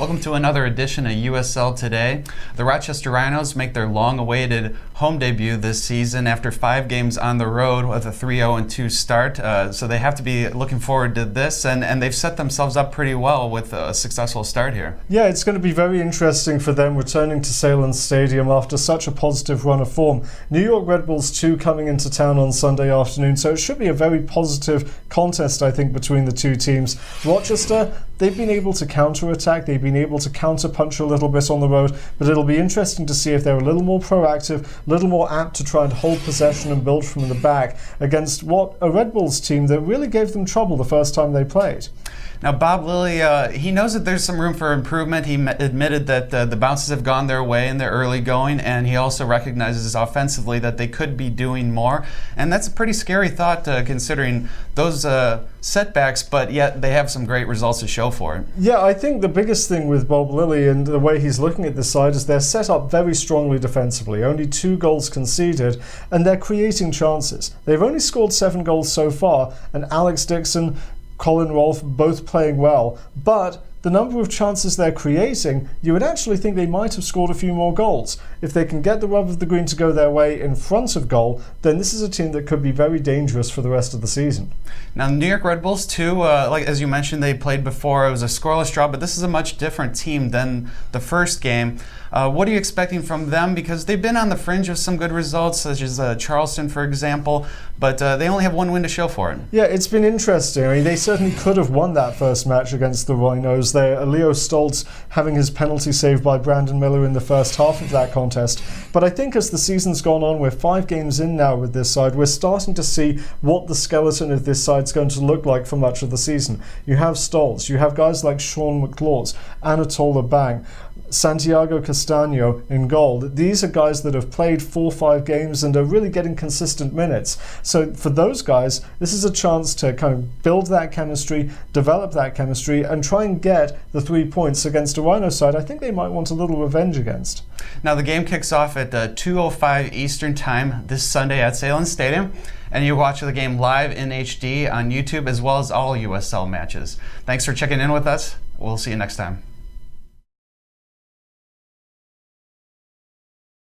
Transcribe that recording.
Welcome to another edition of USL Today. The Rochester Rhinos make their long-awaited home debut this season after 5 games on the road with a 3-0-2 start. So they have to be looking forward to this, and they've set themselves up pretty well with a successful start here. Yeah, it's going to be very interesting for them returning to Salem Stadium after such a positive run of form. New York Red Bulls 2 coming into town on Sunday afternoon, so it should be a very positive contest, I think, between the two teams. Rochester, they've been able to counter-attack, they've been able to counter-punch a little bit on the road, but it'll be interesting to see if they're a little more proactive, a little more apt to try and hold possession and build from the back against what a Red Bulls team that really gave them trouble the first time they played. Now, Bob Lilly, he knows that there's some room for improvement. He admitted that the bounces have gone their way in their early going, and he also recognizes offensively that they could be doing more. And that's a pretty scary thought considering those setbacks, but yet they have some great results to show for it. Yeah, I think the biggest thing with Bob Lilly and the way he's looking at this side is they're set up very strongly defensively. Only 2 goals conceded, and they're creating chances. They've only scored 7 goals so far, and Alex Dixon, Colin Rolfe both playing well, but the number of chances they're creating, you would actually think they might have scored a few more goals. If they can get the rub of the green to go their way in front of goal, then this is a team that could be very dangerous for the rest of the season. Now, the New York Red Bulls, too, like as you mentioned, they played before. It was a scoreless draw, but this is a much different team than the first game. What are you expecting from them? Because they've been on the fringe of some good results, such as Charleston, for example, but they only have 1 win to show for it. Yeah, it's been interesting. I mean, they certainly could have won that first match against the Rhinos. Leo Stoltz having his penalty saved by Brandon Miller in the first half of that contest. But I think as the season's gone on, we're 5 games in now with this side, we're starting to see what the skeleton of this side's going to look like for much of the season. You have Stoltz, you have guys like Sean McLaws, Anatola Bang, Santiago Castaño in goal. These are guys that have played 4-5 games and are really getting consistent minutes. So for those guys, this is a chance to kind of build that chemistry, develop that chemistry, and try and get the 3 points against a Rhino side I think they might want a little revenge against. Now, the game kicks off at 2:05 Eastern Time this Sunday at Salem Stadium, and you watch the game live in HD on YouTube as well as all USL matches. Thanks for checking in with us. We'll see you next time.